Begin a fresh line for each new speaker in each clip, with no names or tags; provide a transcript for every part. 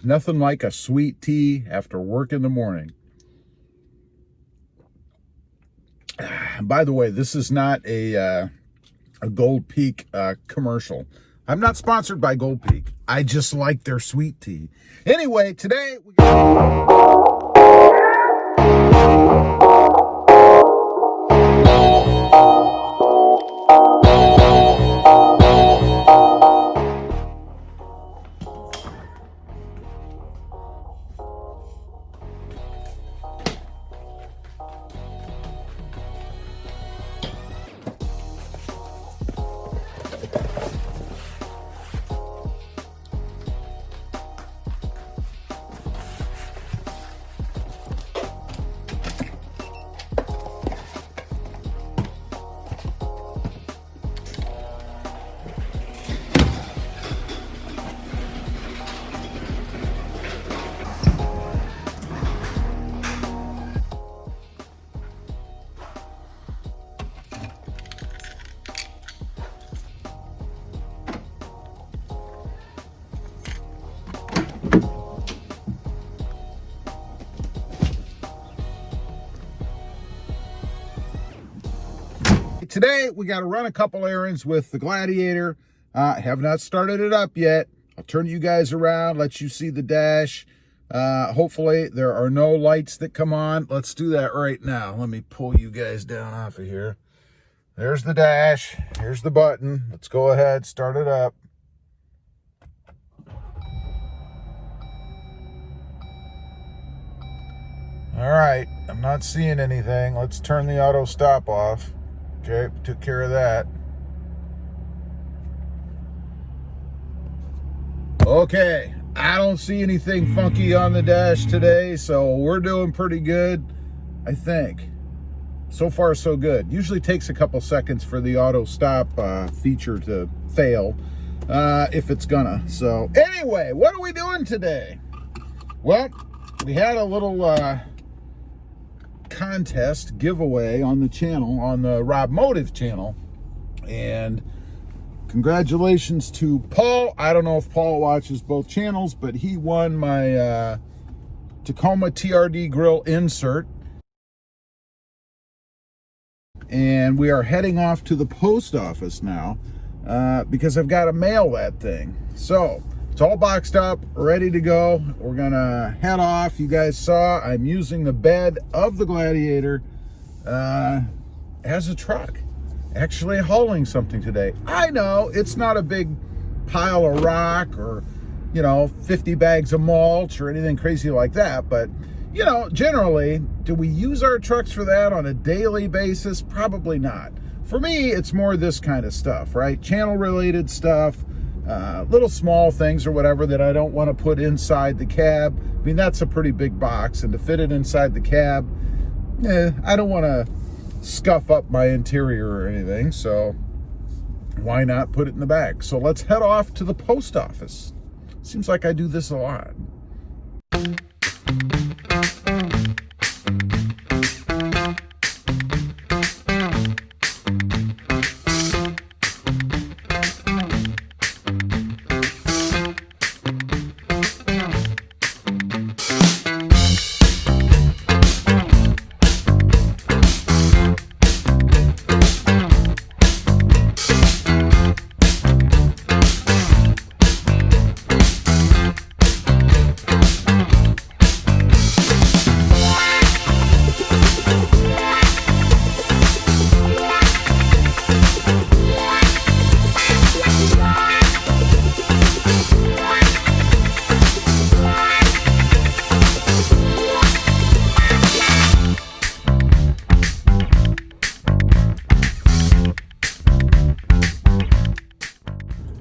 Nothing like a sweet tea after work in the morning. By the way, this is not a Gold Peak commercial. I'm not sponsored by Gold Peak. I just like their sweet tea. Anyway, today we got to run a couple errands with the Gladiator. Have not started it up yet. I'll turn you guys around, let you see the dash. Hopefully there are no lights that come on. Let's do that right now. Let me pull you guys down off of here. There's the dash. Here's the button. Let's go ahead, start it up. All right, I'm not seeing anything. Let's turn the auto stop off. Okay, took care of that. Okay, I don't see anything funky on the dash today, so we're doing pretty good, I think. So far, so good. Usually takes a couple seconds for the auto stop feature to fail, if it's gonna. So anyway, what are we doing today? Well, we had a little contest giveaway on the channel, on the Rob Motive channel, and congratulations to Paul. I don't know if Paul watches both channels, but he won my Tacoma TRD grill insert, and we are heading off to the post office now because I've got to mail that thing. So it's all boxed up, ready to go. We're gonna head off. You guys saw I'm using the bed of the Gladiator as a truck. Actually hauling something today. I know it's not a big pile of rock or, 50 bags of mulch or anything crazy like that, but generally, do we use our trucks for that on a daily basis? Probably not. For me, it's more this kind of stuff, right? Channel related stuff. Little small things or whatever that I don't want to put inside the cab. I mean, that's a pretty big box, and to fit it inside the cab, I don't want to scuff up my interior or anything, so why not put it in the back? So let's head off to the post office. Seems like I do this a lot.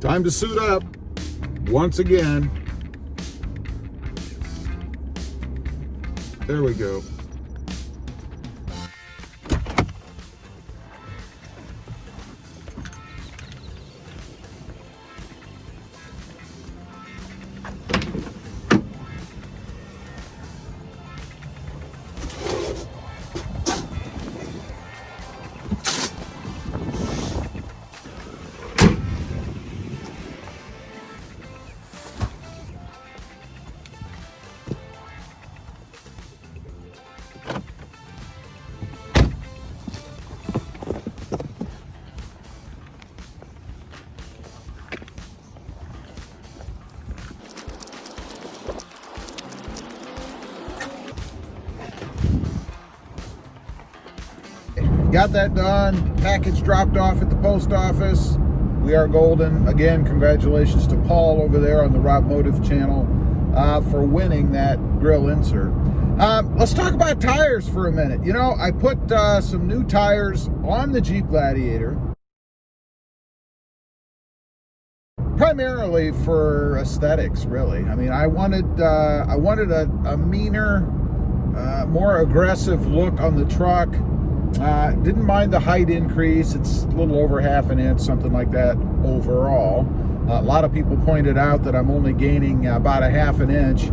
Time to suit up once again. There we go. got that done. Package dropped off at the post office. We are golden. Again, congratulations to Paul over there on the Robmotive channel for winning that grill insert. Let's talk about tires for a minute. You know, I put some new tires on the Jeep Gladiator, primarily for aesthetics, really. I mean, I wanted a meaner, more aggressive look on the truck. Didn't mind the height increase. It's a little over half an inch, something like that overall. A lot of people pointed out that I'm only gaining about a half an inch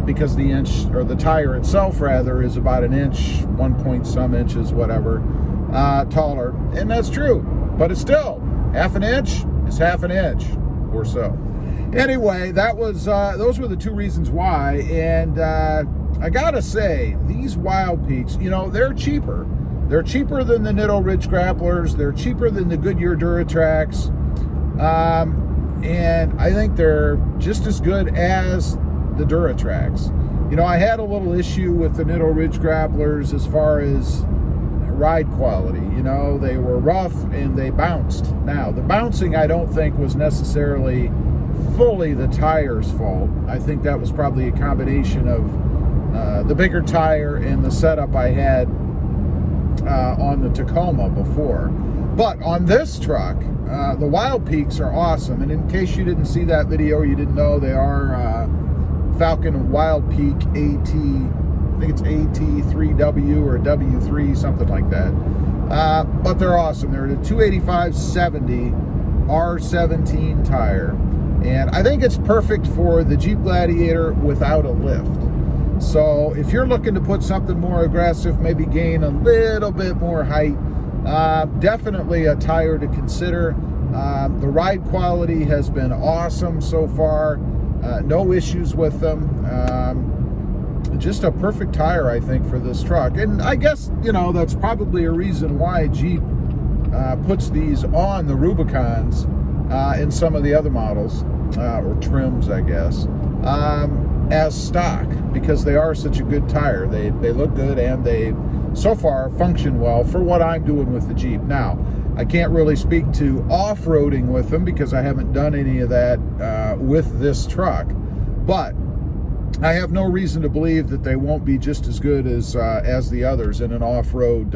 because the inch, or the tire itself rather, is about an inch, 1 point some inches, whatever, taller. And that's true, but it's still half an inch is half an inch or so. Anyway, that was those were the two reasons why. And I gotta say, these Wildpeaks, you know, they're cheaper. They're cheaper than the Nitto Ridge Grapplers. They're cheaper than the Goodyear Duratracs. And I think they're just as good as the Duratracs. You know, I had a little issue with the Nitto Ridge Grapplers as far as ride quality. You know, they were rough and they bounced. Now, the bouncing I don't think was necessarily fully the tire's fault. I think that was probably a combination of the bigger tire and the setup I had on the Tacoma before. But on this truck, the Wildpeaks are awesome. And in case you didn't see that video or you didn't know, they are Falcon Wildpeak AT, I think it's AT3W or W3, something like that. But they're awesome. They're the 285/70 R17 tire. And I think it's perfect for the Jeep Gladiator without a lift. So if you're looking to put something more aggressive, maybe gain a little bit more height, definitely a tire to consider. The ride quality has been awesome so far. No issues with them. Just a perfect tire, I think, for this truck. And I guess, you know, that's probably a reason why Jeep puts these on the Rubicons and some of the other models, or trims, I guess, as stock, because they are such a good tire. They look good, and they so far function well for what I'm doing with the Jeep. Now, I can't really speak to off-roading with them because I haven't done any of that with this truck, but I have no reason to believe that they won't be just as good as the others in an off-road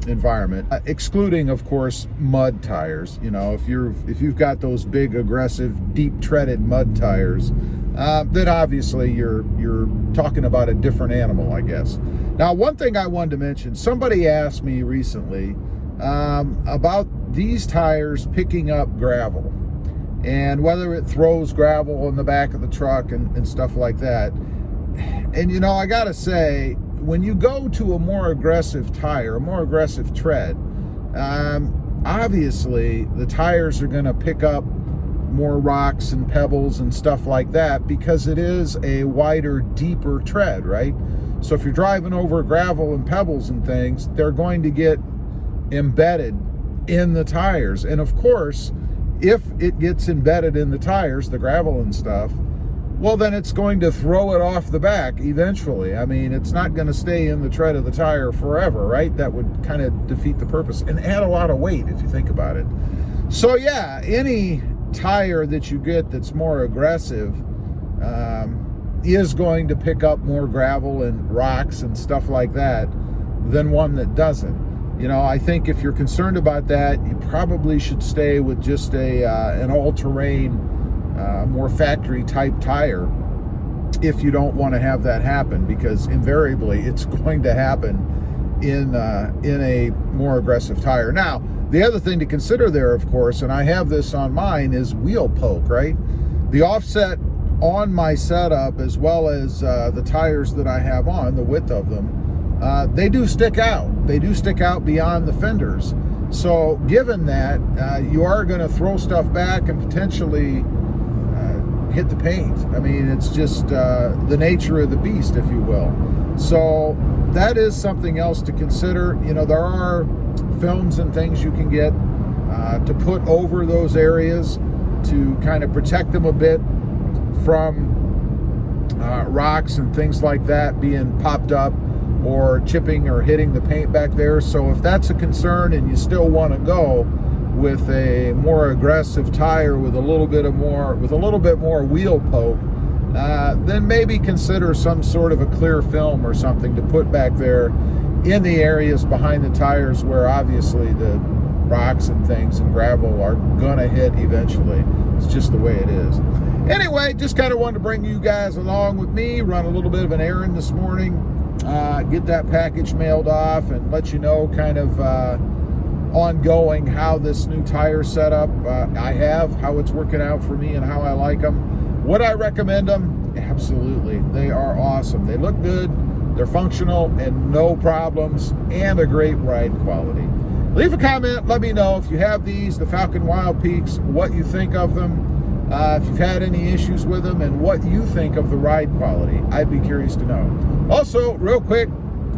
environment, excluding, of course, mud tires. You know, if you've got those big, aggressive, deep treaded mud tires, then obviously you're talking about a different animal, I guess. Now, one thing I wanted to mention, somebody asked me recently about these tires picking up gravel and whether it throws gravel in the back of the truck and stuff like that. And, you know, I gotta say, when you go to a more aggressive tire, a more aggressive tread, obviously the tires are going to pick up more rocks and pebbles and stuff like that because it is a wider, deeper tread, right? So if you're driving over gravel and pebbles and things, they're going to get embedded in the tires. And of course, if it gets embedded in the tires, the gravel and stuff, well, then it's going to throw it off the back eventually. I mean, it's not going to stay in the tread of the tire forever, right? That would kind of defeat the purpose and add a lot of weight if you think about it. So yeah, any tire that you get that's more aggressive is going to pick up more gravel and rocks and stuff like that than one that doesn't. You know, I think if you're concerned about that, you probably should stay with just an all-terrain, more factory type tire if you don't want to have that happen, because invariably it's going to happen in a more aggressive tire. Now, the other thing to consider there, of course, and I have this on mine, is wheel poke, right? The offset on my setup, as well as the tires that I have on, the width of them, they do stick out. They do stick out beyond the fenders. So given that, you are going to throw stuff back and potentially hit the paint. I mean, it's just the nature of the beast, if you will. So that is something else to consider. You know, there are films and things you can get to put over those areas to kind of protect them a bit from rocks and things like that being popped up, or chipping or hitting the paint back there. So if that's a concern and you still want to go with a more aggressive tire with a little bit more wheel poke, then maybe consider some sort of a clear film or something to put back there in the areas behind the tires where obviously the rocks and things and gravel are gonna hit eventually. It's just the way it is. Anyway, just kind of wanted to bring you guys along with me, run a little bit of an errand this morning, get that package mailed off, and let you know kind of ongoing how this new tire setup how it's working out for me and how I like them. Would I recommend them? Absolutely. They are awesome. They look good, they're functional, and no problems, and a great ride quality. Leave a comment, let me know if you have these, the Falcon Wildpeaks, what you think of them, if you've had any issues with them, and what you think of the ride quality. I'd be curious to know. Also, real quick,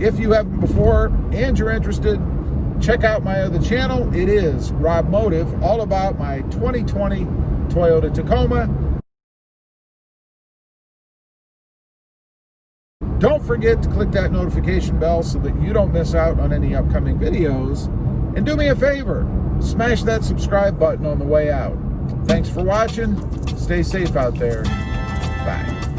if you haven't before and you're interested, check out my other channel. It is Rob Motive, all about my 2020 Toyota Tacoma. Don't forget to click that notification bell so that you don't miss out on any upcoming videos. And do me a favor, smash that subscribe button on the way out. Thanks for watching. Stay safe out there. Bye.